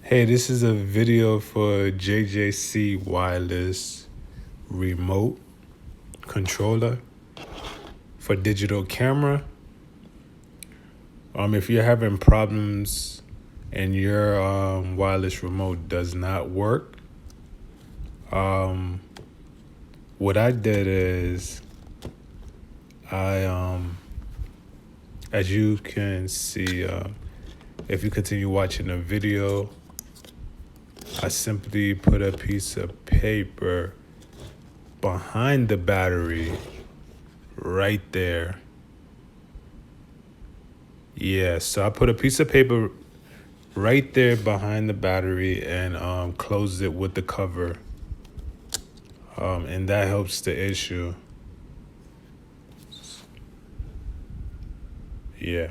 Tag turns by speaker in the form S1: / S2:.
S1: Hey, this is a video for JJC Wireless remote controller for digital camera. If you're having problems and your wireless remote does not work, what I did is as you can see, if you continue watching the video, I simply put a piece of paper behind the battery right there. Yeah, so I put a piece of paper right there behind the battery and closed it with the cover. And that helps the issue. Yeah.